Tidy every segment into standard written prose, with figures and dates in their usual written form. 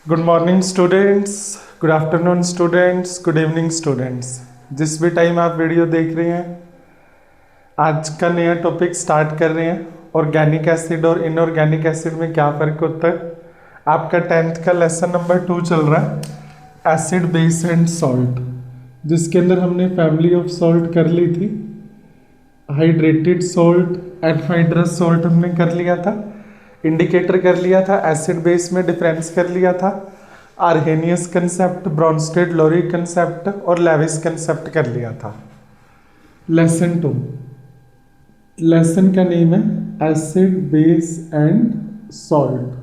Good morning students, good afternoon students, good evening students. जिस भी time आप video देख रहे हैं, आज का नया टॉपिक स्टार्ट कर रहे हैं। ऑर्गेनिक एसिड और इनऑर्गेनिक एसिड में क्या फ़र्क होता है। आपका 10th का लेसन नंबर 2 चल रहा है, एसिड बेस एंड सॉल्ट, जिसके अंदर हमने फैमिली ऑफ सॉल्ट कर ली थी। हाइड्रेटेड सॉल्ट, एनहाइड्रस सॉल्ट हमने कर लिया था, इंडिकेटर कर लिया था, एसिड बेस में डिफरेंस कर लिया था, आर्हेनियस कंसेप्ट, ब्रॉन्स्टेड लोरी कंसेप्ट और लेविस कंसेप्ट कर लिया था। लेसन 2, लेसन का नेम है acid base and salt.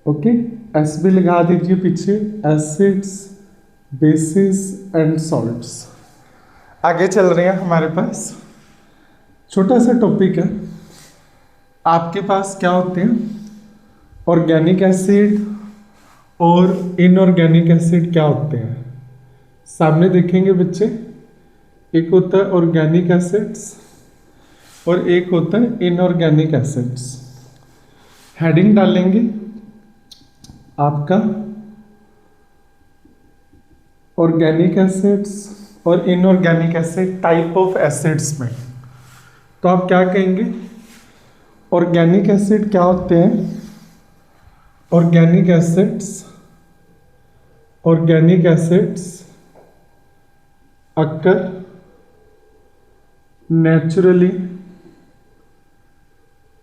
Okay, S भी लगा दीजिए पीछे, एसिड्स बेसिस एंड सॉल्ट्स। आगे चल रहे हैं, हमारे पास छोटा सा टॉपिक है। आपके पास क्या होते हैं, ऑर्गेनिक एसिड और इनऑर्गेनिक एसिड क्या होते हैं। सामने देखेंगे बच्चे, एक होता है ऑर्गेनिक एसिड्स और एक होता है इनऑर्गेनिक एसिड्स। हेडिंग डालेंगे आपका ऑर्गेनिक एसिड्स और inorganic acid type of acids में। तो आप क्या कहेंगे, ऑर्गेनिक एसिड क्या होते हैं। Organic acids occur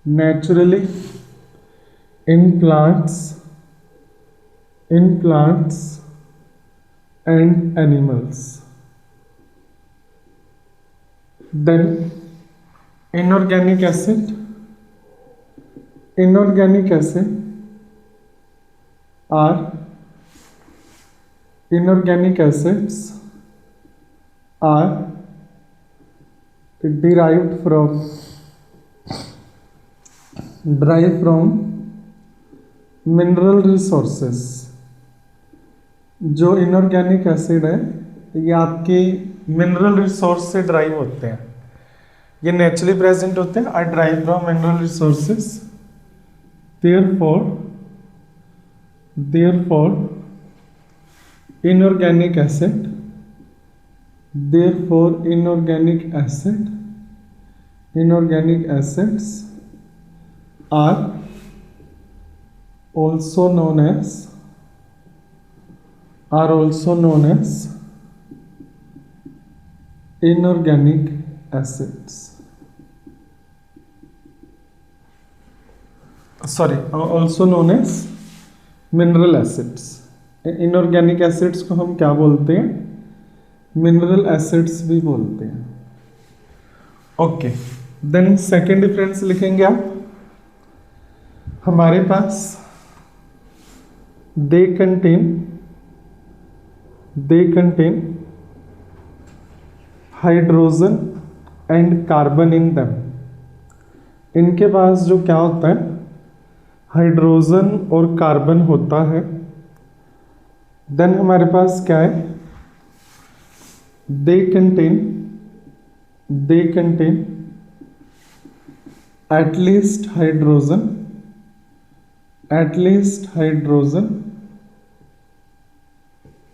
naturally in plants and animals. Then inorganic acids are derived from mineral resources. जो इनऑर्गेनिक एसिड है ये आपके मिनरल रिसोर्स से ड्राइव होते हैं, ये नेचुरली प्रेजेंट होते हैं, are derived from mineral resources. therefore inorganic acids are also known as inorganic acids. Also known as mineral acids. Inorganic acids को हम क्या बोलते हैं, मिनरल एसिड्स भी बोलते हैं। ओके, देन सेकेंड डिफरेंस लिखेंगे आप। हमारे पास they contain hydrogen and carbon in them. इनके पास जो क्या होता है, हाइड्रोजन और कार्बन होता है। देन हमारे पास क्या है, they contain at least hydrogen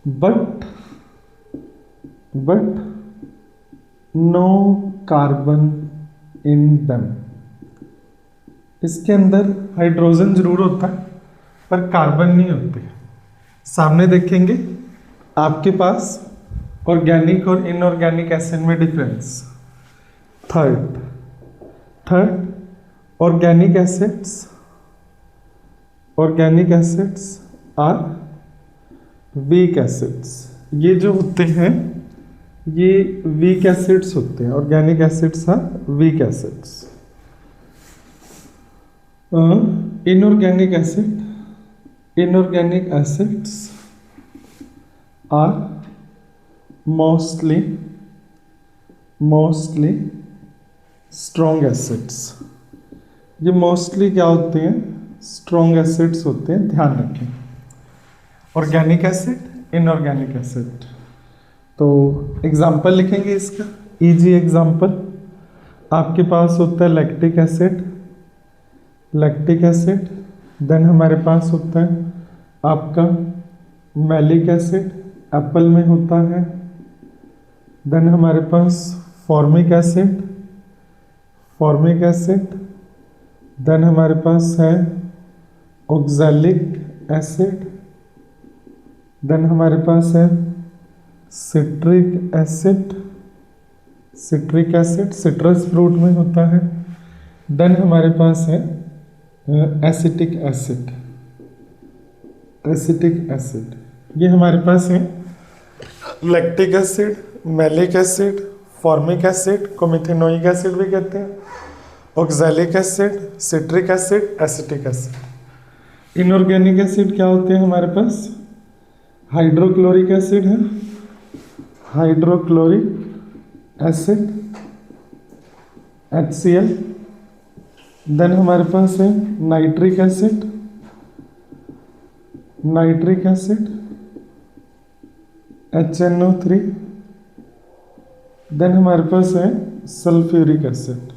but no carbon in them. इसके अंदर हाइड्रोजन जरूर होता है पर कार्बन नहीं होते। सामने देखेंगे आपके पास ऑर्गेनिक और इनऑर्गेनिक एसिड में difference. Third organic acids are weak acids. ये जो होते हैं ये वीक एसिड्स होते हैं। Organic acids are weak acids. inorganic acids are mostly strong acids। ये मोस्टली क्या होते हैं, स्ट्रॉन्ग एसिड्स होते हैं, ध्यान रखें। Organic acid, inorganic acid. तो एग्जाम्पल लिखेंगे इसका, इजी एग्जाम्पल। आपके पास होता है लैक्टिक एसिड, देन हमारे पास होता है आपका मैलिक एसिड एप्पल में होता है। देन हमारे पास formic acid, formic acid. Then हमारे पास है ऑक्सैलिक एसिड। देन हमारे पास है citric acid, citric acid citrus fruit में होता है। देन हमारे पास है एसिटिक एसिड, एसिटिक एसिड। ये हमारे पास है lactic acid, malic acid, formic acid को मिथेनोइक एसिड भी कहते हैं, oxalic acid, citric acid, acetic acid. Inorganic acid क्या होते हैं हमारे पास? हाइड्रोक्लोरिक एसिड है, हाइड्रोक्लोरिक एसिड HCl। देन हमारे पास है nitric acid, nitric acid HNO3। Then हमारे पास है sulphuric acid,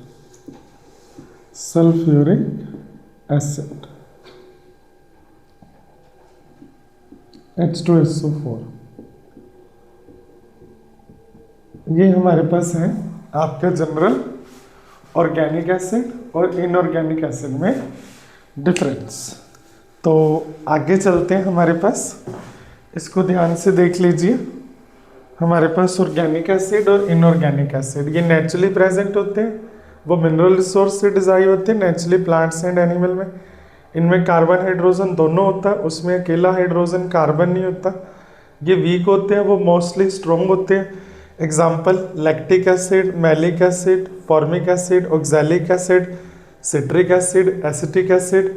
sulphuric acid H2SO4। ये हमारे पास है आपका जनरल ऑर्गेनिक एसिड और इनऑर्गेनिक एसिड में डिफरेंस। तो आगे चलते हैं हमारे पास, इसको ध्यान से देख लीजिए। हमारे पास ऑर्गेनिक एसिड और इनऑर्गेनिक एसिड ये नेचुरली प्रेजेंट होते हैं, वो मिनरल रिसोर्स से डिजाइन होते हैं नेचुरली प्लांट्स एंड एनिमल में। इनमें कार्बन हाइड्रोजन दोनों होता है, उसमें अकेला हाइड्रोजन कार्बन नहीं होता। ये वीक होते हैं, वो मोस्टली स्ट्रॉन्ग होते हैं। Example lactic acid, malic acid, formic acid, oxalic acid, citric acid, acetic acid,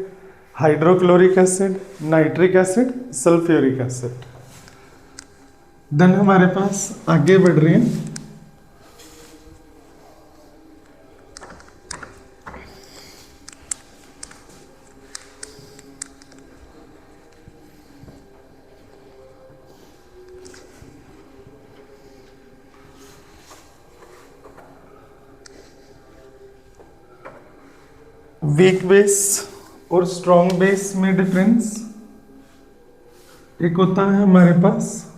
hydrochloric acid, nitric acid, sulphuric acid. Then हमारे पास आगे बढ़ रहे हैं वीक बेस और स्ट्रॉन्ग बेस में डिफरेंस। एक होता है हमारे पास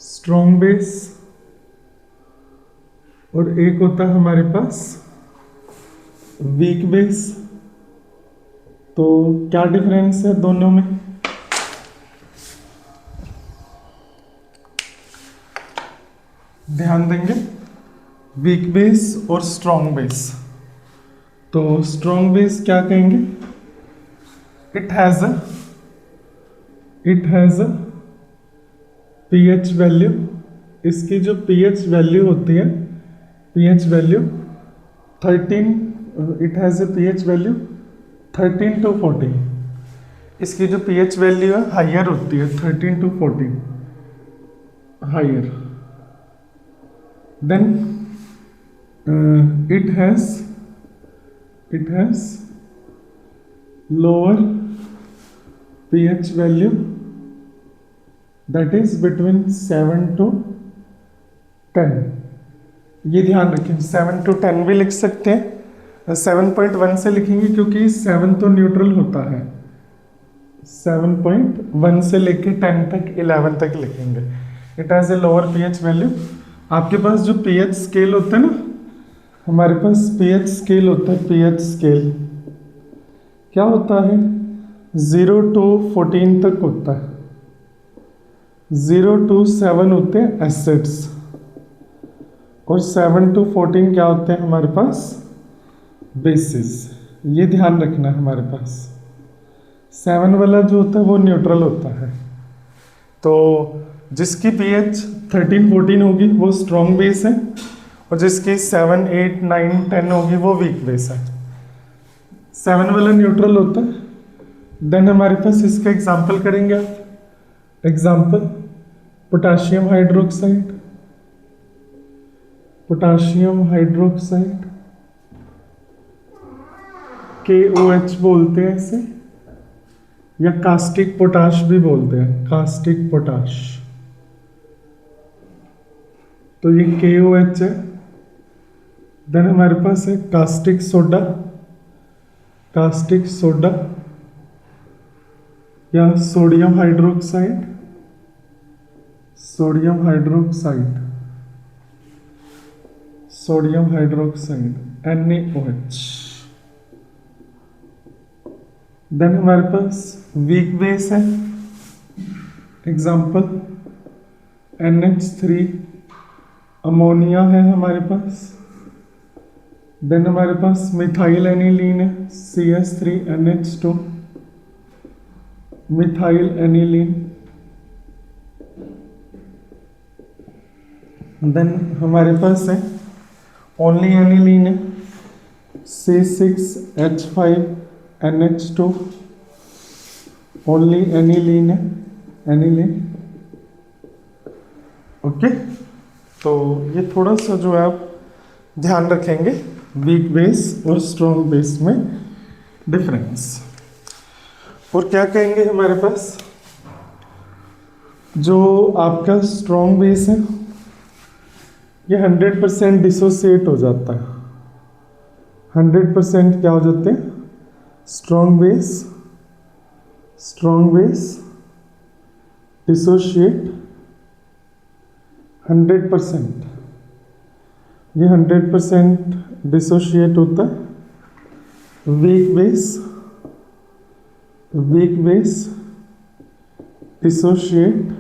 स्ट्रॉन्ग बेस और एक होता है हमारे पास वीक बेस। तो क्या डिफरेंस है दोनों में? ध्यान देंगे वीक बेस और स्ट्रॉन्ग बेस। तो स्ट्रॉन्ग बेस क्या कहेंगे? It has a pH value. इसकी जो pH वैल्यू होती है, pH value 13, it has a pH value 13 to 14। इसकी जो pH वैल्यू है हायर होती है, 13 to 14 higher. Then it has lower pH value, that is between 7 to 10। ये ध्यान रखें, 7 to 10 भी लिख सकते हैं, 7.1 से लिखेंगे क्योंकि 7 तो न्यूट्रल होता है। 7.1 से लेके 10 तक 11 तक लिखेंगे। It has a lower pH value. आपके पास जो pH स्केल होता है ना, हमारे पास pH स्केल होता है। pH स्केल क्या होता है? 0 to 14 तक होता है। 0 to 7 होते हैं एसिड्स और 7 to 14 क्या होते हैं हमारे पास? बेसिस। ये ध्यान रखना है हमारे पास। 7 वाला जो होता है वो न्यूट्रल होता है। तो जिसकी pH 13-14 होगी वो स्ट्रॉन्ग बेस है और जिसकी 7, 8, 9, 10 होगी वो वीक बेस है। 7 वाला न्यूट्रल होता है। देन हमारे पास इसका एग्जाम्पल करेंगे आप। Example potassium hydroxide, potassium hydroxide KOH बोलते हैं इसे, या कास्टिक पोटाश भी बोलते हैं, कास्टिक पोटाश। तो ये KOH है। देन हमारे पास है कास्टिक सोडा, कास्टिक सोडा या sodium hydroxide, sodium hydroxide, sodium hydroxide NaOH। Then हमारे पास वीक बेस है, एग्जाम्पल NH3 अमोनिया है हमारे पास। देन हमारे पास मिथाइल एनिलीन है CS3NH2, मिथाइल एनिलीन। देन हमारे पास है ओनली एनिलीन है C6H5NH2, ओनली एनिलीन है, एनिलीन। ओके, तो ये थोड़ा सा जो है आप ध्यान रखेंगे वीक बेस और स्ट्रॉन्ग बेस में डिफरेंस। और क्या कहेंगे हमारे पास, जो आपका स्ट्रॉन्ग बेस है ये 100% डिसोसिएट हो जाता है। 100% क्या हो जाते हैं, strong base, strong base dissociate 100%, ये 100% डिसोशिएट होता है। Weak base, weak base dissociate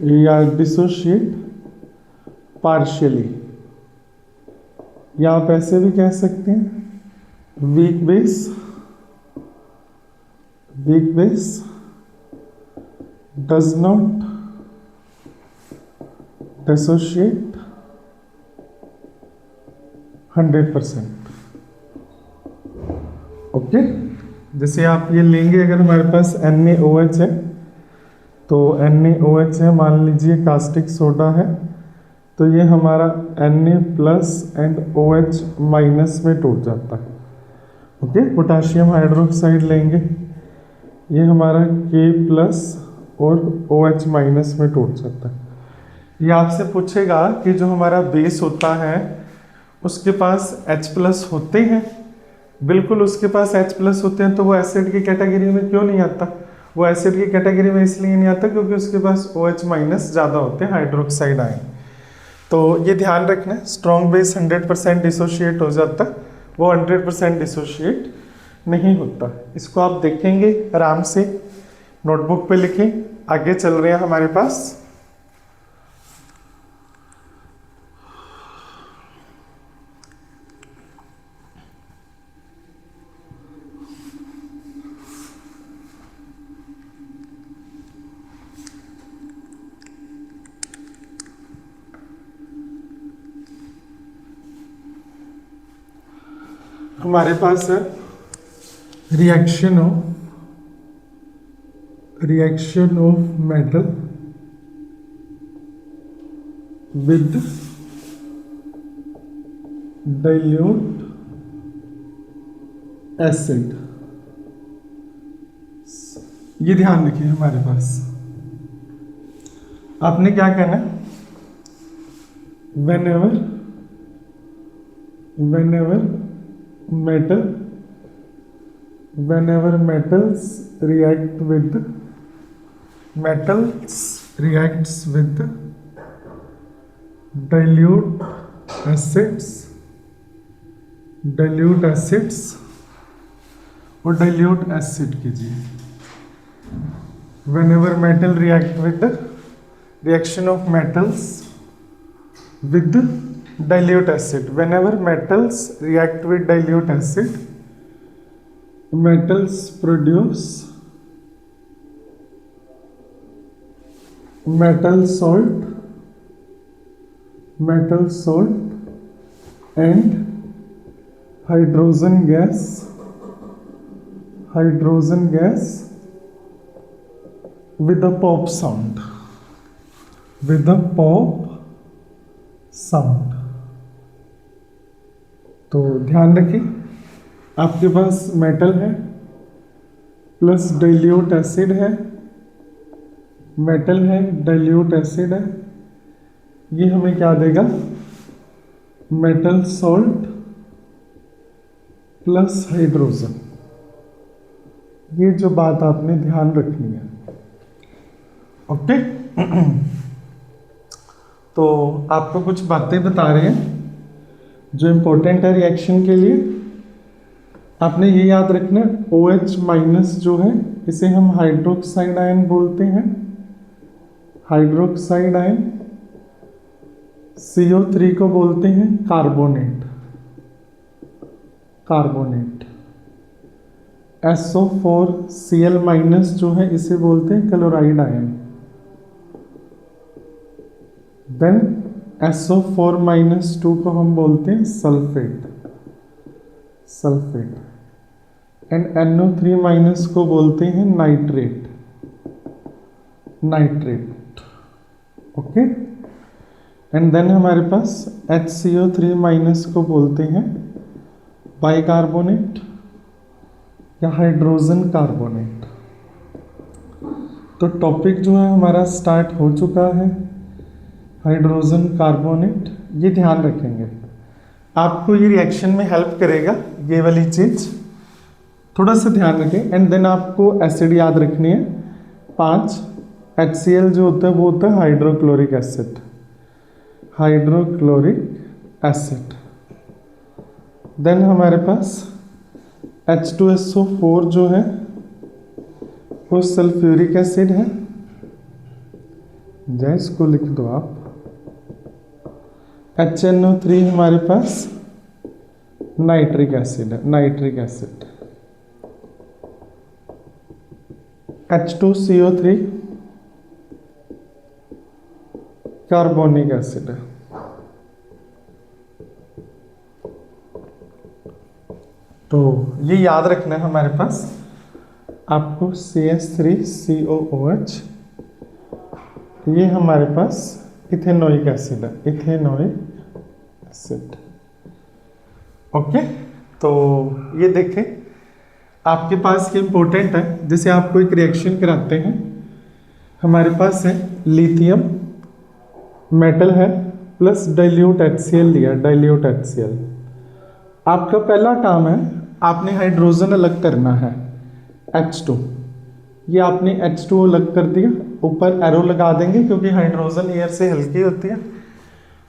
या डिसोशिएट पार्शियली, या आप ऐसे भी कह सकते हैं weak base, weak base does not dissociate 100%। Okay, जैसे आप ये लेंगे, अगर हमारे पास NaOH है तो NaOH है, मान लीजिए कास्टिक सोडा है, तो ये हमारा Na+ एंड OH- में टूट जाता है। ओके, पोटाशियम हाइड्रोक्साइड लेंगे, ये हमारा K+ और OH- में टूट जाता है। ये आपसे पूछेगा कि जो हमारा बेस होता है उसके पास H+ होते हैं, बिल्कुल उसके पास H+ होते हैं, तो वो एसिड की कैटेगरी में क्यों नहीं आता? वो एसिड की कैटेगरी में इसलिए नहीं आता क्योंकि उसके पास OH- ज़्यादा होते हैं, हाइड्रोक्साइड आयन। तो ये ध्यान रखना, स्ट्रॉन्ग बेस 100% डिसोशिएट हो जाता है, वो 100% डिसोशिएट नहीं होता। इसको आप देखेंगे आराम से, नोटबुक पे लिखें। आगे चल रहे हैं हमारे पास, हमारे पास है reaction of metal with dilute acid. ये ध्यान रखिए, हमारे पास आपने क्या कहना है, whenever metals reacts with dilute acids और dilute acid कीजिए। whenever metal react with the reaction of metals with dilute acid, whenever metals react with dilute acid, metals produce metal salt and hydrogen gas with a pop sound, तो ध्यान रखिए, आपके पास metal है plus dilute acid है, metal है dilute acid है, ये हमें क्या देगा, मेटल सॉल्ट प्लस हाइड्रोजन। ये जो बात आपने ध्यान रखनी है। ओके। तो आपको कुछ बातें बता रहे हैं जो इम्पोर्टेंट है रिएक्शन के लिए। आपने ये याद रखना, OH माइनस जो है इसे हम हाइड्रोक्साइड आयन बोलते हैं, हाइड्रोक्साइड आयन। CO3 को बोलते हैं कार्बोनेट, कार्बोनेट। SO4Cl माइनस जो है इसे बोलते हैं chloride ion. Then SO4 minus 2 को हम बोलते हैं sulphate, sulphate. And NO3 minus को बोलते हैं nitrate, nitrate. Okay. And then हमारे पास HCO3 माइनस को बोलते हैं बाइकार्बोनेट या हाइड्रोजन कार्बोनेट। तो टॉपिक जो है हमारा स्टार्ट हो चुका है, हाइड्रोजन कार्बोनेट। ये ध्यान रखेंगे, आपको ये रिएक्शन में हेल्प करेगा ये वाली चीज, थोड़ा सा ध्यान रखें। एंड देन आपको एसिड याद रखनी है 5। HCl जो होता है वो होता है hydrochloric acid, hydrochloric acid. Then हमारे पास H2SO4 जो है वो सल्फ्यूरिक एसिड है, जैसे इसको लिख दो आप। HNO3 हमारे पास नाइट्रिक एसिड है, nitric acid. H2CO3 carbonic acid है। तो ये याद रखना है हमारे पास आपको। CH3COOH ये हमारे पास इथेनोइक एसिड है, इथेनोइक एसिड। ओके। तो ये देखें आपके पास ये इंपॉर्टेंट है। जैसे आपको एक रिएक्शन कराते हैं, हमारे पास है लिथियम मेटल है प्लस डाइल्यूट HCl लिया, डाइल्यूट HCl। आपका पहला काम है आपने हाइड्रोजन अलग करना है, H2। ये आपने H2 अलग कर दिया, ऊपर एरो लगा देंगे क्योंकि हाइड्रोजन एयर से हल्की होती है।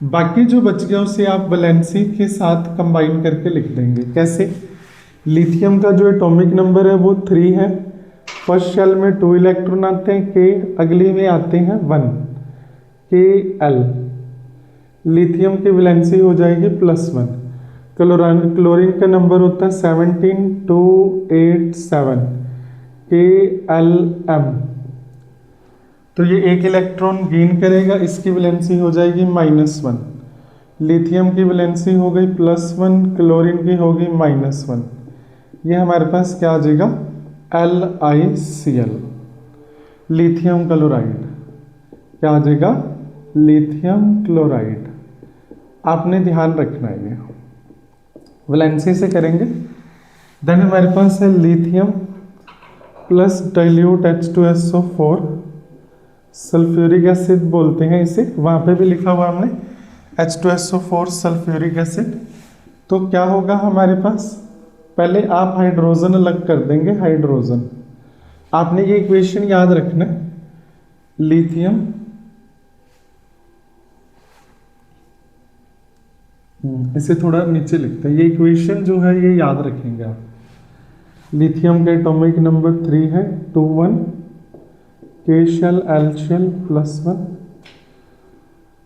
बाकी जो बच गया उसे आप वैलेंसी के साथ कंबाइन करके लिख देंगे। कैसे? लिथियम का जो एटॉमिक नंबर है वो 3 है, फर्स्ट शेल में 2 इलेक्ट्रॉन आते हैं K, अगली में आते हैं 1 Kl। लिथियम की वैलेंसी हो जाएगी +1। क्लोरीन का नंबर होता है 17287 Klm। तो ये एक इलेक्ट्रॉन गेन करेगा, इसकी वैलेंसी हो जाएगी -1। लिथियम की वैलेंसी हो गई +1, क्लोरीन की होगी -1। ये हमारे पास क्या आ जाएगा? LiCl, lithium chloride. क्या आ जाएगा? Lithium chloride. आपने ध्यान रखना है, ये वैलेंसी से करेंगे। देन हमारे पास है lithium plus dilute H2SO4, sulphuric acid बोलते हैं इसे, वहाँ पे भी लिखा हुआ हमने H2SO4 सल्फ्यूरिक एसिड। तो क्या होगा हमारे पास? पहले आप हाइड्रोजन अलग कर देंगे, हाइड्रोजन। आपने ये इक्वेशन याद रखना है, लिथियम इसे थोड़ा नीचे लिखते हैं। ये इक्वेशन जो है ये याद रखेंगे आप। लिथियम का एटॉमिक नंबर 3 है, 21 K shell L shell +1,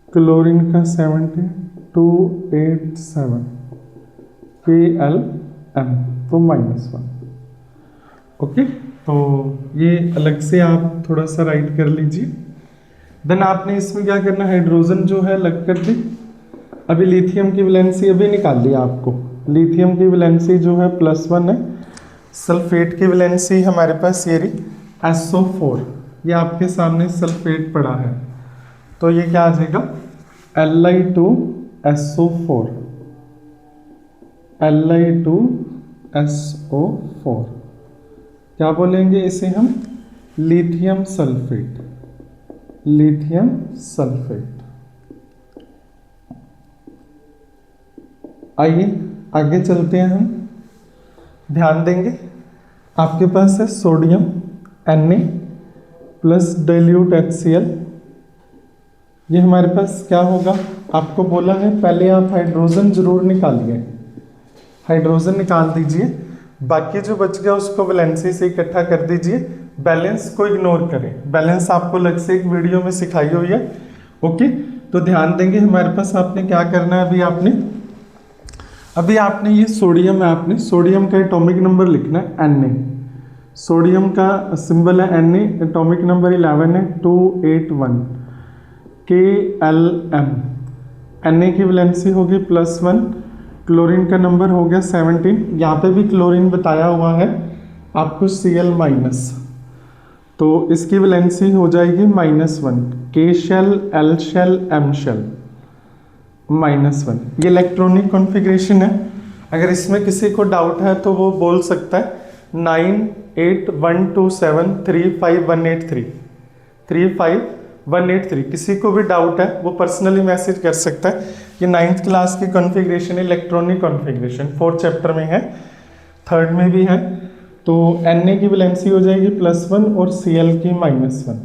chlorine का 17287 Klm, तो -1। ओके। तो ये अलग से आप थोड़ा सा राइट कर लीजिए। देन आपने इसमें क्या करना, हाइड्रोजन जो है अलग कर दी। अभी लिथियम की वैलेंसी अभी निकाल लिया आपको। लिथियम की वैलेंसी जो है +1 है, सल्फेट की वैलेंसी हमारे पास ये रही SO4, ये आपके सामने सल्फेट पड़ा है। तो ये क्या आ जाएगा? Li2SO4, Li2SO4। क्या बोलेंगे इसे हम? Lithium sulphate, lithium sulphate. आइए आगे चलते हैं, हम ध्यान देंगे। आपके पास है sodium Na plus dilute HCl। ये हमारे पास क्या होगा, आपको बोला है पहले आप हाइड्रोजन जरूर निकालिए, हाइड्रोजन निकाल दीजिए, बाकी जो बच गया उसको वैलेंसी से इकट्ठा कर दीजिए, बैलेंस को इग्नोर करें। बैलेंस आपको अलग से एक वीडियो में सिखाई हुई है। ओके, तो ध्यान देंगे हमारे पास आपने क्या करना है, अभी आपने ये सोडियम है, आपने सोडियम का एटॉमिक नंबर लिखना है Na। सोडियम का सिंबल है Na, एटॉमिक नंबर 11 है 281 KLm। Na की वैलेंसी होगी +1, क्लोरीन का नंबर हो गया 17, यहाँ पे भी क्लोरीन बताया हुआ है आपको Cl-, तो इसकी वैलेंसी हो जाएगी -1, K shell L shell M shell -1। ये इलेक्ट्रॉनिक कॉन्फ़िगरेशन है। अगर इसमें किसी को डाउट है तो वो बोल सकता है 9812735183 35183। किसी को भी डाउट है वो पर्सनली मैसेज कर सकता है। ये 9th क्लास की configuration, electronic configuration 4th chapter में है, 3rd में भी है। तो Na की वैलेंसी हो जाएगी +1 और Cl की -1,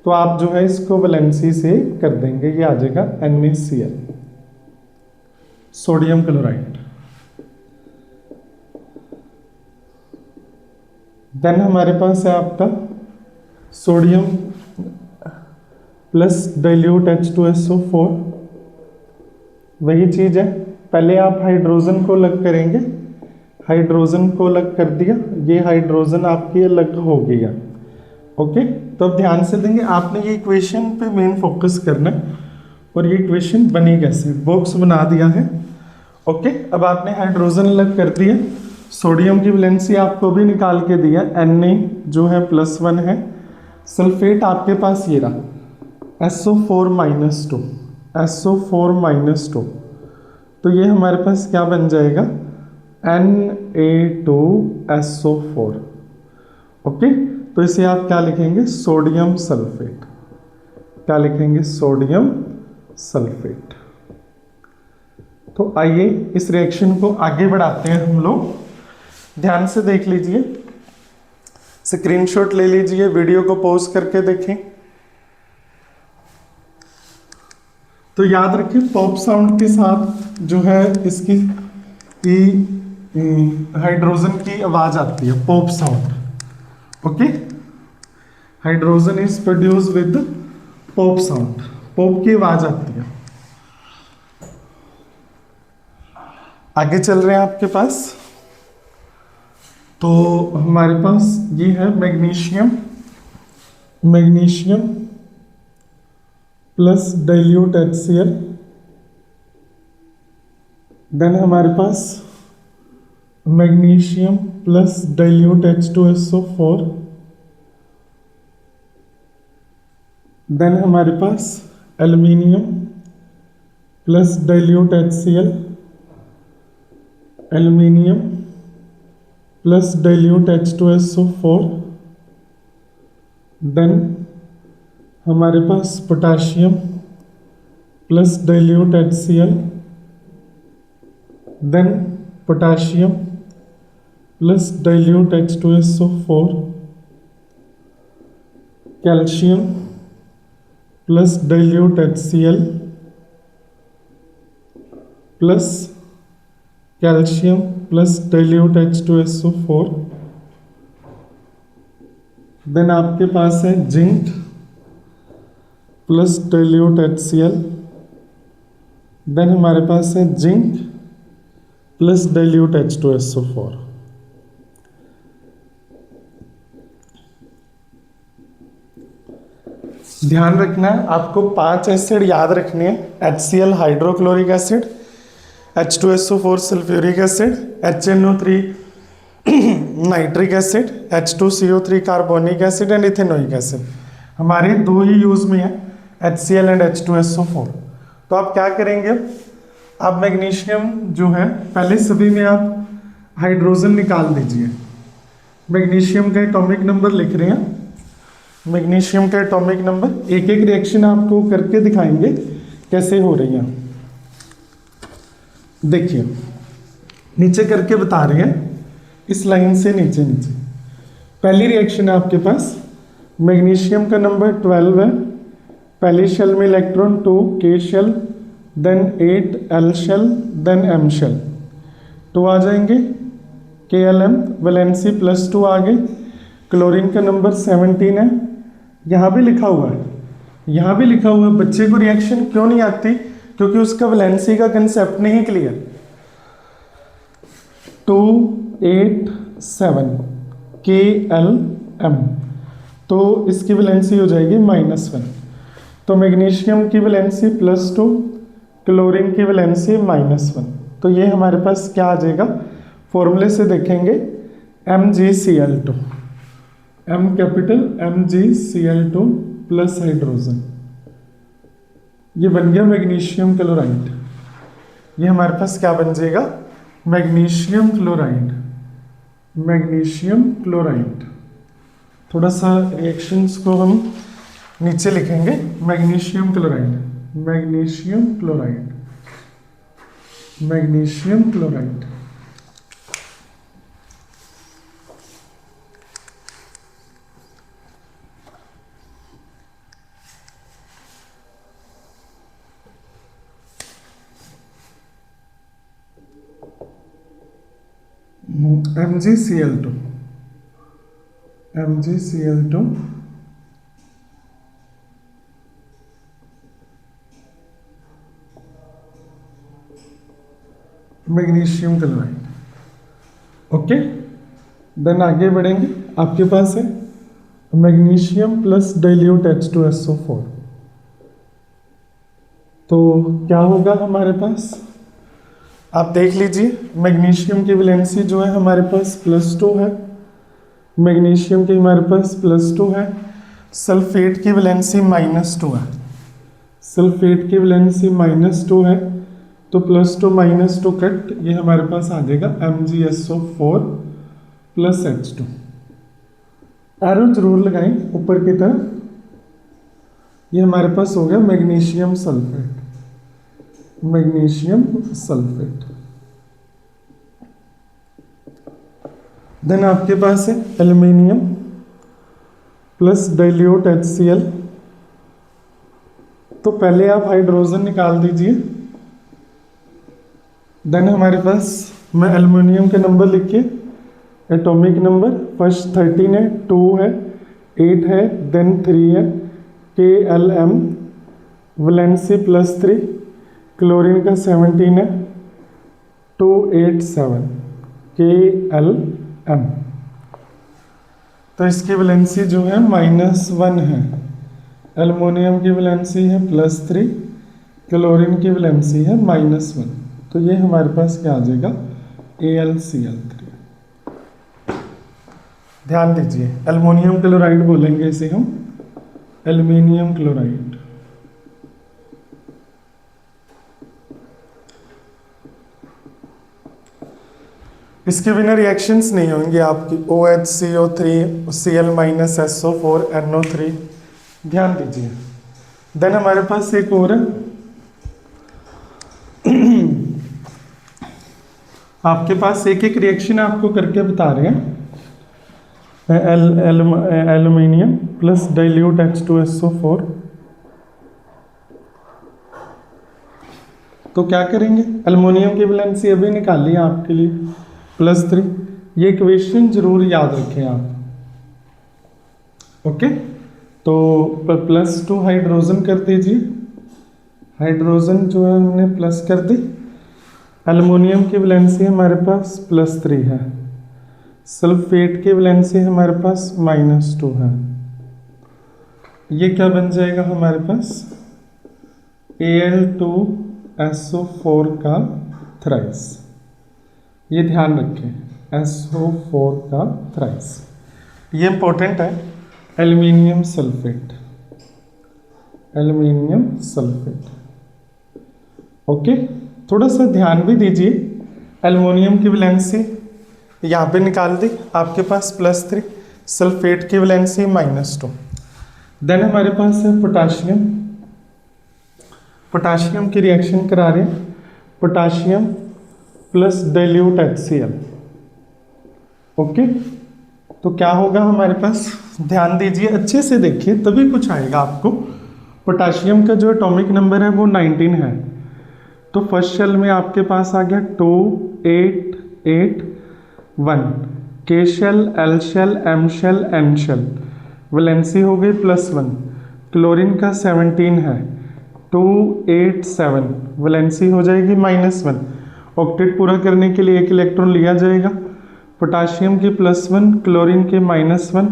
तो आप जो है इसको वैलेंसी से कर देंगे, ये आ जाएगा NaCl, सोडियम क्लोराइड। देन हमारे पास है आपका सोडियम प्लस डाइल्यूट H2SO4। वही चीज़ है, पहले आप हाइड्रोजन को अलग करेंगे, हाइड्रोजन को अलग कर दिया, ये हाइड्रोजन आपकी अलग हो गया। ओके, तो अब ध्यान से देंगे, आपने ये इक्वेशन पे मेन फोकस करना है। और ये इक्वेशन बनी कैसे, बॉक्स बना दिया है। ओके, अब आपने हाइड्रोजन अलग कर दिया, सोडियम की वैलेंसी आपको भी निकाल के दिया, Na जो है +1 है, सल्फेट आपके पास ये रहा SO4-2, SO4-2, तो ये हमारे पास क्या बन जाएगा Na2SO4। ओके, तो इसे आप क्या लिखेंगे, सोडियम सल्फेट। क्या लिखेंगे, सोडियम सल्फेट। तो आइए इस रिएक्शन को आगे बढ़ाते हैं हम लोग। ध्यान से देख लीजिए, स्क्रीनशॉट ले लीजिए, वीडियो को पॉज करके देखें। तो याद रखिए पॉप साउंड के साथ जो है इसकी हाइड्रोजन की आवाज आती है, pop sound. Okay, hydrogen is produce with pop sound, pop की आवाज आती है। आगे चल रहे हैं आपके पास, तो हमारे पास ये है magnesium, magnesium plus dilute HCl। Then हमारे पास magnesium plus dilute H2SO4। Then हमारे पास aluminium plus dilute HCl, aluminium plus dilute H2SO4। Then हमारे पास potassium plus dilute HCl, then potassium plus dilute H2SO4, calcium plus dilute HCl plus calcium plus dilute H2SO4। Then आपके पास है zinc plus dilute HCl। Then हमारे पास है zinc plus dilute H2SO4। ध्यान रखना है आपको 5 एसिड याद रखने हैं, HCl hydrochloric acid, H2SO4 sulphuric acid, HNO3 nitric acid, H2CO3 carbonic acid and ethanoic acid. हमारे दो ही यूज में है, HCl एंड H2SO4। तो आप क्या करेंगे, आप मैग्नीशियम जो है पहले सभी में आप हाइड्रोजन निकाल दीजिए। मैग्नीशियम का एटॉमिक नंबर लिख रहे हैं, मैग्नीशियम का एटॉमिक नंबर, एक एक रिएक्शन आपको करके दिखाएंगे कैसे हो रही है। देखिए नीचे करके बता रहे हैं, इस लाइन से नीचे नीचे। पहली रिएक्शन है आपके पास, मैग्नीशियम का नंबर 12 है, पहली शेल में electron 2 K shell, then 8 L shell, then M shell, 2 आ जाएंगे, के एल एम, वैलेंसी +2 आ गई। क्लोरीन का नंबर 17 है, यहाँ भी लिखा हुआ है, यहाँ भी लिखा हुआ है। बच्चे को रिएक्शन क्यों नहीं आती? क्योंकि उसका वैलेंसी का कंसेप्ट नहीं क्लियर। 2 8 7 के एल एम, तो इसकी वैलेंसी हो जाएगी -1। तो मैग्नीशियम की वैलेंसी +2, क्लोरीन की वैलेंसी -1। तो ये हमारे पास क्या आ जाएगा? फॉर्मूले से देखेंगे, MgCl2, M capital MgCl2 plus hydrogen, ये बन गया मैग्नीशियम क्लोराइड। ये हमारे पास क्या बन जाएगा? Magnesium chloride, magnesium chloride. थोड़ा सा रिएक्शंस को हम नीचे लिखेंगे, magnesium chloride, magnesium chloride, magnesium chloride. MgCl2, MgCl2 magnesium chloride. Okay, then आगे बढ़ेंगे। आपके पास है मैग्नीशियम प्लस डाइल्यूट H2SO4, तो क्या होगा हमारे पास? आप देख लीजिए, मैग्नीशियम की वैलेंसी जो है हमारे पास +2 है, मैग्नीशियम की हमारे पास +2 है, सल्फेट की वैलेंसी -2 है, सल्फेट की वैलेंसी -2 है, तो +2 -2 कट, ये हमारे पास आ जाएगा MgSO4 प्लस H2। एरो जरूर लगाएं ऊपर की तरफ। ये हमारे पास हो गया magnesium sulphate, magnesium sulphate. Then आपके पास है एल्युमिनियम प्लस डाइल्यूट HCl, तो पहले आप हाइड्रोजन निकाल दीजिए। देन हमारे पास, मैं एल्युमिनियम के नंबर लिखिए, एटॉमिक नंबर फर्स्ट 13 है, 2 है, 8 है, देन 3 है, KLM, वैलेंसी +3, क्लोरीन का 17 है, 287 KLM, तो इसकी वैलेंसी जो है -1 है। एल्युमिनियम की वैलेंसी है +3, क्लोरीन की वैलेंसी है -1, तो ये हमारे पास क्या आ जाएगा? AlCl3। ध्यान दीजिए, एल्युमिनियम क्लोराइड बोलेंगे इसे हम, एल्युमिनियम क्लोराइड। इसके बिना रिएक्शंस नहीं होंगी आपकी, OHCO3 Cl-SO4 NO3। ध्यान दीजिए। देन हमारे पास एक और है, आपके पास एक एक रिएक्शन आपको करके बता रहे हैं। एल्युमिनियम प्लस डाइल्यूट H2SO4, तो क्या करेंगे? एल्युमिनियम की वैलेंसी अभी निकाली है आपके लिए +3। ये इक्वेशन जरूर याद रखें आप। ओके, तो +2 हाइड्रोजन कर दीजिए, हाइड्रोजन जो है हमने प्लस कर दी। एल्युमिनियम की वैलेंसी हमारे पास +3 है, सल्फेट की वैलेंसी हमारे पास -2 है। ये क्या बन जाएगा हमारे पास? Al2SO4 का थ्राइस। ये ध्यान रखें, SO4 का थ्राइस, ये इंपॉर्टेंट है। Aluminium sulphate, aluminium sulphate. Okay, थोड़ा सा ध्यान भी दीजिए। एल्युमिनियम की वैलेंसी यहाँ पे निकाल दी आपके पास +3, सल्फेट की वैलेंसी -2। देन हमारे पास है पोटाशियम, पोटाशियम की रिएक्शन करा रहे हैं, potassium plus dilute HCl, okay, तो क्या होगा हमारे पास, ध्यान दीजिए, अच्छे से देखिए तभी कुछ आएगा आपको। पोटाशियम का जो एटॉमिक नंबर है वो 19 है। तो फर्स्ट शेल में आपके पास आ गया 2 8 8 1। K shell, L shell, M shell, N shell, valency हो गई +1। क्लोरीन का 17 है, 2 8 7, वैलेंसी हो जाएगी -1। ऑक्टेट पूरा करने के लिए एक इलेक्ट्रॉन लिया जाएगा। पोटाशियम की +1, क्लोरीन के -1,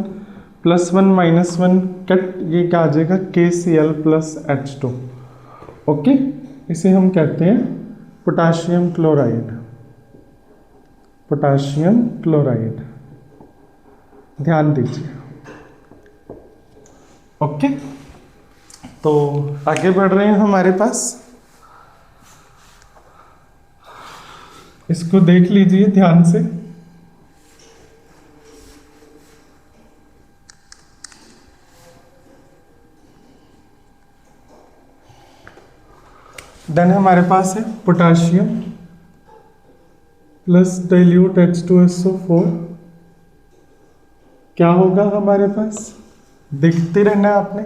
+1 -1 कट, ये क्या आ जाएगा KCl+H2। ओके, इसे हम कहते हैं पोटाशियम क्लोराइड। पोटाशियम क्लोराइड, ध्यान दीजिए। ओके, तो आगे बढ़ रहे हैं हमारे पास, इसको देख लीजिए ध्यान से। देन हमारे पास है पोटाशियम प्लस डाइल्यूट H2SO4। क्या होगा हमारे पास, देखते रहना है आपने,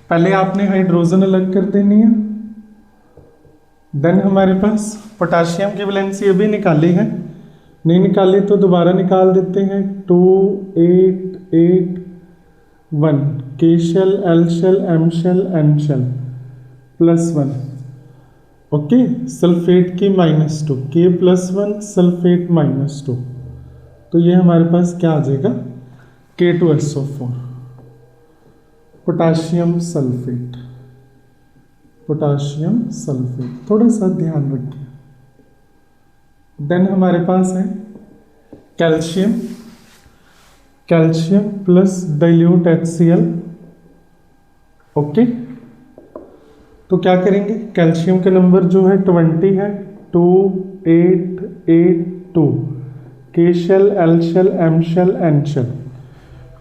पहले आपने हाइड्रोजन अलग कर देनी है। देन हमारे पास पोटाशियम की वैलेंसी अभी निकाली है, नहीं निकाली तो दोबारा निकाल देते हैं। 2 8 8 1, K shell, L shell, M shell, N shell, +1। Okay, sulphate की -2, के +1, सल्फेट -2, तो ये हमारे पास क्या आ जाएगा K2SO4, potassium sulphate. Potassium sulphate, थोड़ा सा ध्यान रखिए। देन हमारे पास है calcium, calcium plus dilute HCl। Okay, तो क्या करेंगे, कैल्शियम का नंबर जो है 20 है, 2 8 8 2, K shell, L shell, M shell, N shell,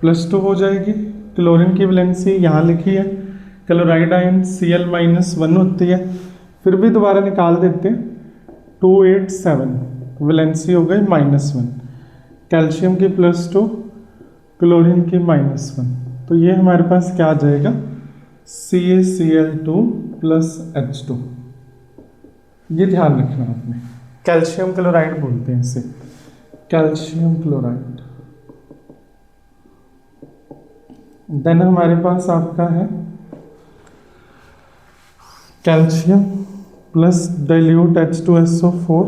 +2 हो जाएगी। क्लोरीन की वैलेंसी यहाँ लिखी है, क्लोराइड आयन Cl-1 होती है, फिर भी दोबारा निकाल देते हैं। 2 8 7, वैलेंसी हो गई -1, कैल्शियम की +2, क्लोरीन की -1, तो ये हमारे पास क्या आ जाएगा CaCl2+H2। ये ध्यान रखना आपने, कैल्शियम क्लोराइड बोलते हैं इसे, कैल्शियम क्लोराइड। देन हमारे पास आपका है कैल्शियम प्लस डाइल्यूट H2SO4।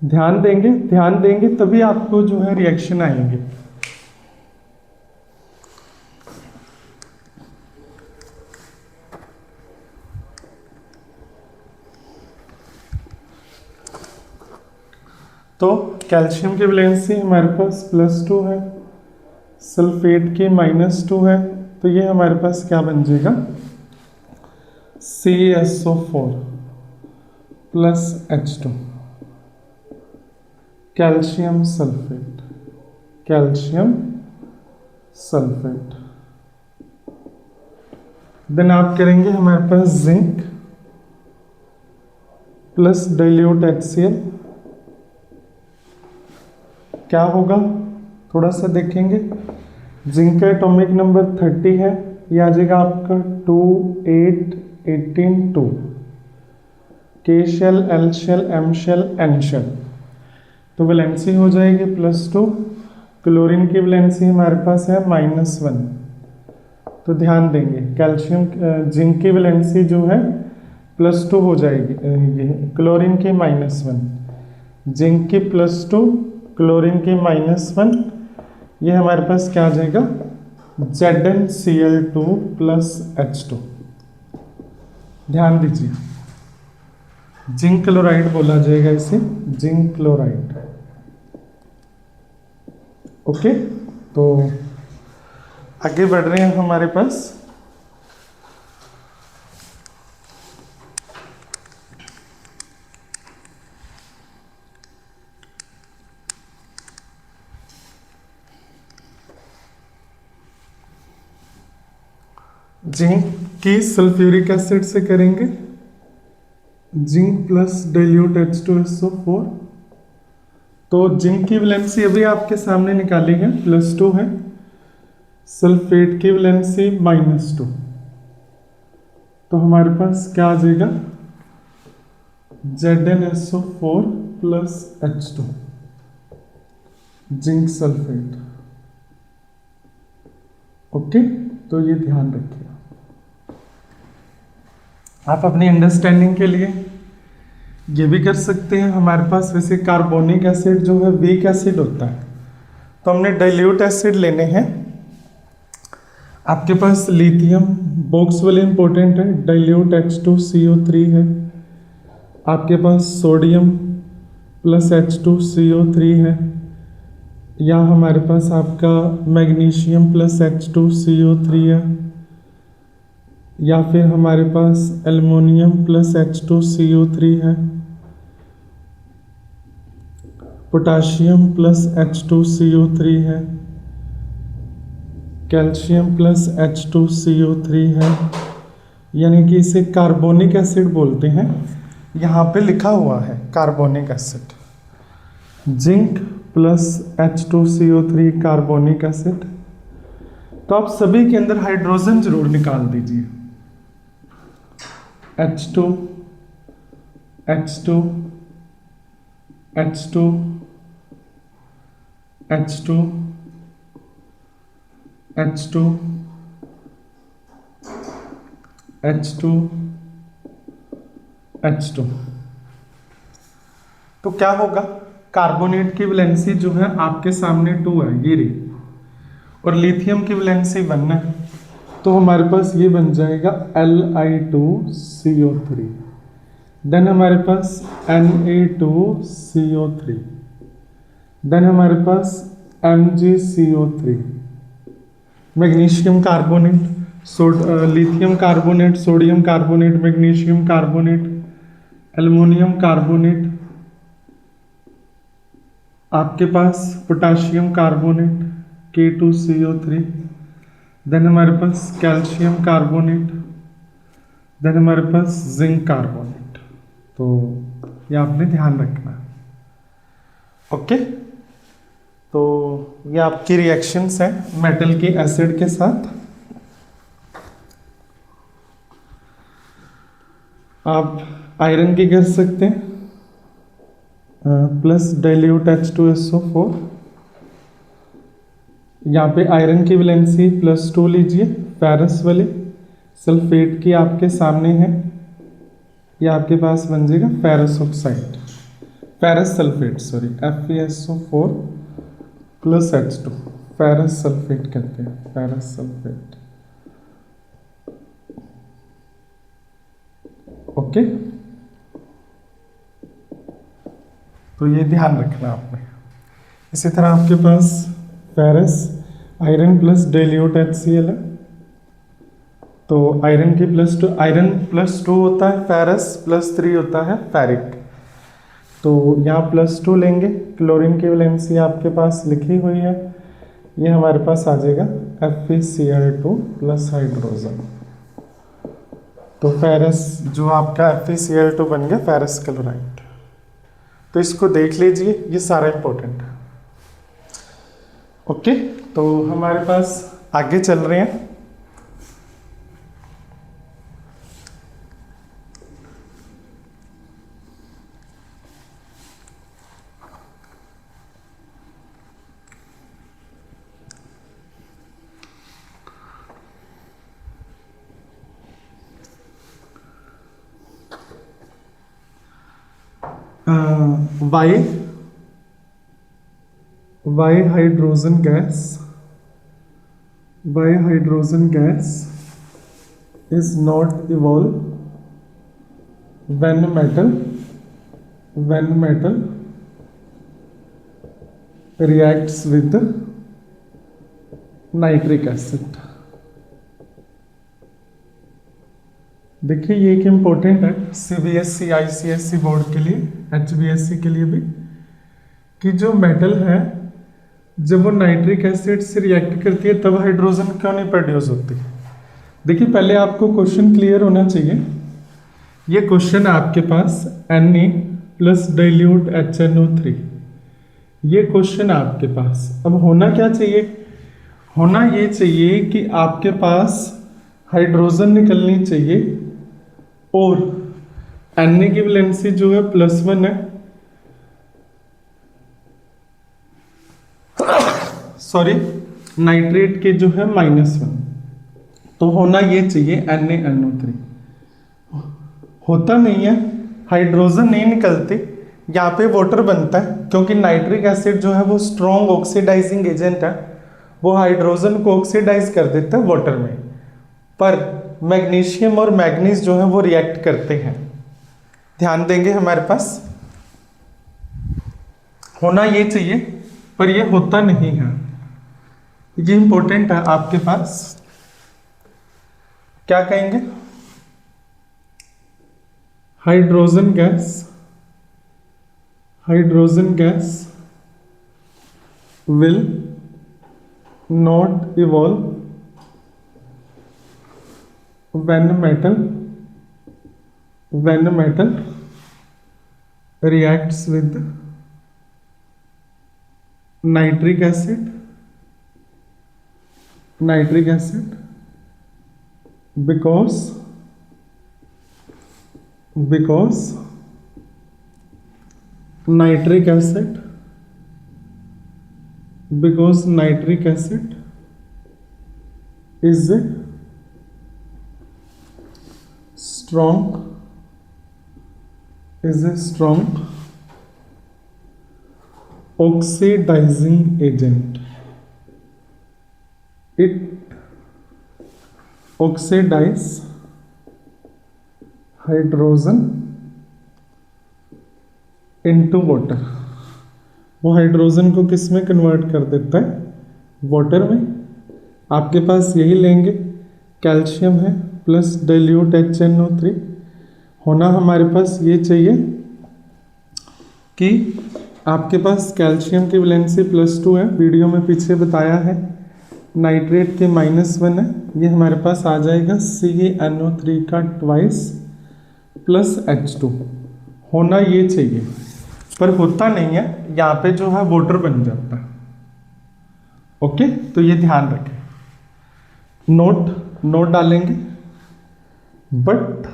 ध्यान देंगे तभी आपको जो है रिएक्शन आएंगे। तो कैल्शियम की वैलेंसी हमारे पास +2 है, सल्फेट की -2 है, तो ये हमारे पास क्या बन जाएगा CaSO4+H2, calcium sulphate, calcium sulphate. Then आप करेंगे हमारे पास जिंक प्लस डाइल्यूट HCl। क्या होगा, थोड़ा सा देखेंगे, जिंक का एटॉमिक नंबर 30 है, ये आ जाएगा आपका 2 8 18 2, K shell, L shell, M shell, N shell, तो वैलेंसी हो जाएगी +2। क्लोरीन की वैलेंसी हमारे पास है -1, तो ध्यान देंगे कैल्शियम जिंक की वैलेंसी जो है +2 हो जाएगी, क्लोरीन की -1, जिंक की +2, क्लोरीन की -1, ये हमारे पास क्या आ जाएगा ZnCl2+H2। ध्यान दीजिए, जिंक क्लोराइड बोला जाएगा इसे, जिंक क्लोराइड। ओके, तो आगे बढ़ रहे हैं हमारे पास, जिंक की सल्फ्यूरिक एसिड से करेंगे, जिंक प्लस डाइल्यूट H2SO4, तो जिंक की वैलेंसी अभी आपके सामने निकाली है, +2 है। सल्फेट की वैलेंसी -2। तो हमारे पास क्या आ जाएगा, ZnSO4 + H2, zinc sulphate. Okay, तो ये ध्यान रखिए। आप अपनी अंडरस्टैंडिंग के लिए ये भी कर सकते हैं। हमारे पास वैसे कार्बोनिक एसिड जो है वीक एसिड होता है, तो हमने डाइल्यूट एसिड लेने हैं। आपके पास लिथियम बॉक्स वाले इंपॉर्टेंट है, डाइल्यूट H2CO3 है। आपके पास सोडियम + H2CO3 है, या हमारे पास आपका मैग्नीशियम + H2CO3 है, या फिर हमारे पास एल्युमिनियम + H2CO3 है, पोटाशियम + H2CO3 है, कैल्शियम + H2CO3 है। यानी कि इसे कार्बोनिक एसिड बोलते हैं। यहाँ पे लिखा हुआ है carbonic acid, zinc + H2CO3 carbonic acid. तो आप सभी के अंदर हाइड्रोजन जरूर निकाल दीजिए, H2 H2 H2 H2 H2 H2 H2। तो क्या होगा, कार्बोनेट की वैलेंसी जो है आपके सामने 2 है, ये रही, और लिथियम की वैलेंसी 1 है। तो हमारे पास ये बन जाएगा Li2CO3। देन हमारे पास Na2CO3। देन हमारे पास MgCO3, magnesium carbonate, lithium carbonate, sodium carbonate, magnesium carbonate, aluminium carbonate, आपके पास पोटाशियम कार्बोनेट K2CO3। देन हमारे पास कैल्शियम कार्बोनेट, देन हमारे पास जिंक कार्बोनेट। तो ये आपने ध्यान रखना है। ओके, तो ये आपकी रिएक्शंस हैं मेटल के एसिड के साथ। आप आयरन की कर सकते हैं, प्लस डाइल्यूट H2SO4। यहाँ पे आयरन की वैलेंसी +2 लीजिए, फेरस वाली। सल्फेट की आपके सामने है, ये आपके पास बन जाएगा ferrous oxide, ferrous sulphate, sorry, FeSO4 + H2, ferrous sulphate कहते हैं, फेरस सल्फेट। ओके, तो ये ध्यान रखना आपने। इसी तरह आपके पास फेरस आयरन + डाइल्यूट HCl है, तो आयरन की +2, आयरन +2 होता है, फेरस +3 होता है फेरिक। तो यहाँ +2 लेंगे। क्लोरीन की वैलेंसी आपके पास लिखी हुई है, ये हमारे पास आ जाएगा FeCl2 + हाइड्रोजन। तो फेरस जो आपका FeCl2 बन गया फेरस क्लोराइड। तो इसको देख लीजिए, ये सारा इंपॉर्टेंट है। ओके, तो हमारे पास आगे चल रहे हैं। why hydrogen gas is not evolved when metal reacts with nitric acid। देखिए ये एक इम्पोर्टेंट है CBSE ICSE बोर्ड के लिए, HBSE के लिए भी, कि जो मेटल है जब वो नाइट्रिक एसिड से रिएक्ट करती है तब हाइड्रोजन क्यों नहीं प्रोड्यूस होती। देखिए पहले आपको क्वेश्चन क्लियर होना चाहिए। ये क्वेश्चन है आपके पास Na + डाइल्यूट HNO3, ये क्वेश्चन है आपके पास। अब होना क्या चाहिए? होना ये चाहिए कि आपके पास हाइड्रोजन निकलनी चाहिए और Na की वैलेंसी जो है +1 है, सॉरी नाइट्रेट के जो है -1। तो होना ये चाहिए NaNO3। होता नहीं है, हाइड्रोजन नहीं निकलते, यहाँ पे वाटर बनता है क्योंकि नाइट्रिक एसिड जो है वो स्ट्रॉन्ग ऑक्सीडाइजिंग एजेंट है, वो हाइड्रोजन को ऑक्सीडाइज कर देता है वाटर में। पर मैग्नीशियम और मैग्नीज जो है वो रिएक्ट करते हैं। ध्यान देंगे हमारे पास होना ये चाहिए, पर ये होता नहीं है। ये इंपॉर्टेंट है आपके पास। क्या कहेंगे? Hydrogen gas will not evolve when metal reacts with nitric acid because nitric acid is a strong oxidizing agent. It oxidize hydrogen into water. वो हाइड्रोजन को किस में कन्वर्ट कर देता है? वाटर में। आपके पास यही लेंगे, कैल्शियम है प्लस डाइल्यूट HNO3। होना हमारे पास ये चाहिए कि आपके पास कैल्शियम की वैलेंसी +2 है, वीडियो में पीछे बताया है। नाइट्रेट के -1 है, ये हमारे पास आ जाएगा CaNO3 का ट्वाइस प्लस H2। होना ये चाहिए, पर होता नहीं है, यहाँ पे जो है वाटर बन जाता है। ओके, तो ये ध्यान रखें। नोट डालेंगे, but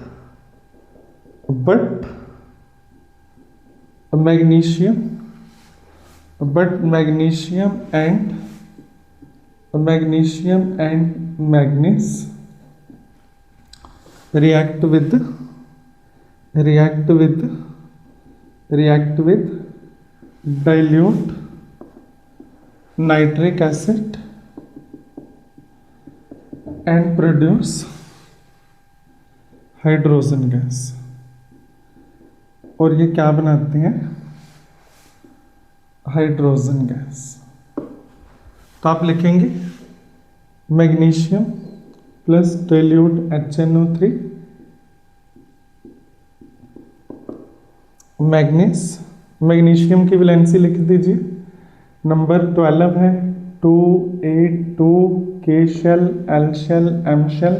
magnesium and manganese react with dilute nitric acid and produce hydrogen gas. और ये क्या बनाते हैं? Hydrogen gas. तो आप लिखेंगे magnesium plus dilute HNO3 magnesium की वैलेंसी लिख दीजिए, नंबर 12 है, 2 8 2 K shell L shell M shell.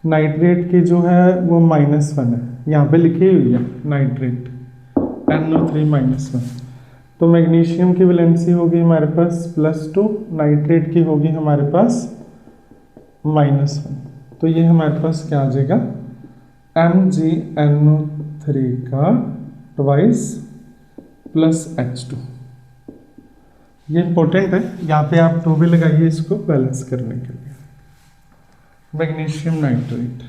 Nitrate की जो है वो -1 है, यहाँ पे लिखी हुई है नाइट्रेट NO3 -1। तो मैग्नीशियम की वैलेंसी होगी हमारे पास +2, नाइट्रेट की होगी हमारे पास -1। तो ये हमारे पास क्या आ जाएगा? MgNO3 का ट्वाइस प्लस H2। ये इंपॉर्टेंट है, यहाँ पे आप 2 भी लगाइए इसको बैलेंस करने के लिए। Magnesium nitrate.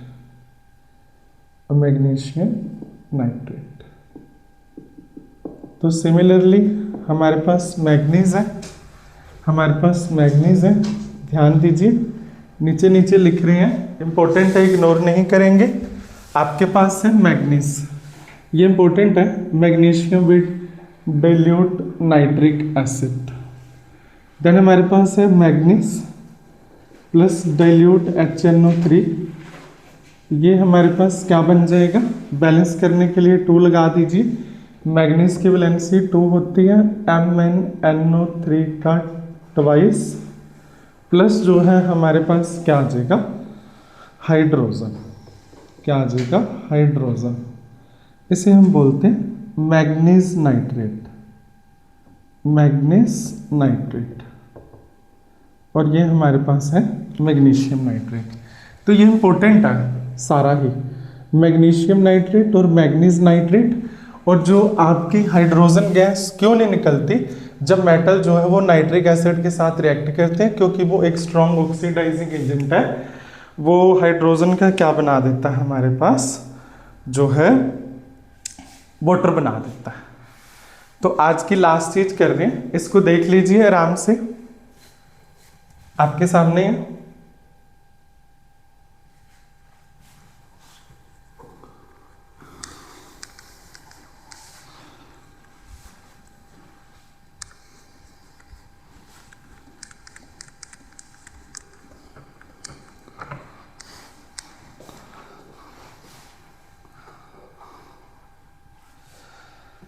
तो सिमिलरली हमारे पास मैग्नीज है, ध्यान दीजिए, नीचे लिख रहे हैं, इंपॉर्टेंट है, इग्नोर नहीं करेंगे। आपके पास है मैग्नीज, ये इंपॉर्टेंट है, magnesium with dilute nitric acid. Then हमारे पास है मैग्नीज प्लस डाइल्यूट HNO3। ये हमारे पास क्या बन जाएगा? बैलेंस करने के लिए 2 लगा दीजिए। मैग्नीज की वैलेंसी 2 होती है, MnNO3 का ट्वाइस प्लस जो है हमारे पास क्या आ जाएगा? हाइड्रोजन। क्या आ जाएगा? हाइड्रोजन। इसे हम बोलते हैं मैग्नीज मैग्नीज नाइट्रेट, और ये हमारे पास है मैग्नीशियम नाइट्रेट। तो ये इंपॉर्टेंट है सारा ही, मैग्नीशियम नाइट्रेट और मैग्नीज नाइट्रेट। और जो आपकी हाइड्रोजन गैस क्यों नहीं निकलती जब मेटल जो है वो नाइट्रिक एसिड के साथ रिएक्ट करते हैं, क्योंकि वो एक स्ट्रॉन्ग ऑक्सीडाइजिंग एजेंट है। वो हाइड्रोजन का क्या बना देता है, हमारे पास जो है वाटर बना देता है। तो आज की लास्ट चीज कर रहे हैं, इसको देख लीजिए आराम से, आपके सामने है।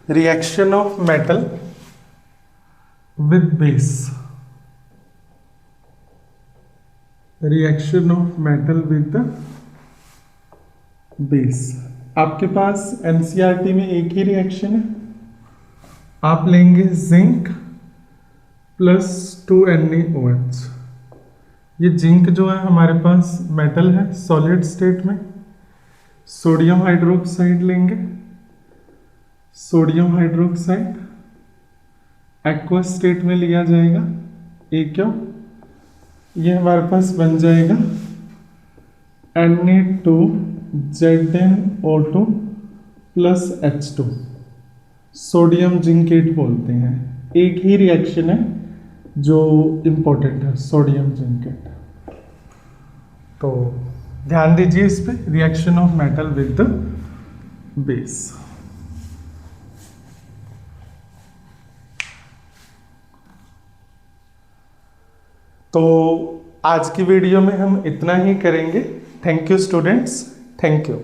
Reaction of metal with base, reaction of metal with the base। आपके पास एनसीईआरटी में एक ही रिएक्शन है, आप लेंगे जिंक प्लस 2NaOH। ये जिंक जो है हमारे पास मेटल है सॉलिड स्टेट में, सोडियम हाइड्रोक्साइड लेंगे, सोडियम हाइड्रोक्साइड एक्वा स्टेट में लिया जाएगा, क्यों ये हमारे पास बन जाएगा Na2ZnO2 plus H2, sodium zincate बोलते हैं। एक ही रिएक्शन है जो इंपॉर्टेंट है, सोडियम जिंकेट। तो ध्यान दीजिए इस पे, reaction of metal with the base. तो आज की वीडियो में हम इतना ही करेंगे। Thank you students, thank you.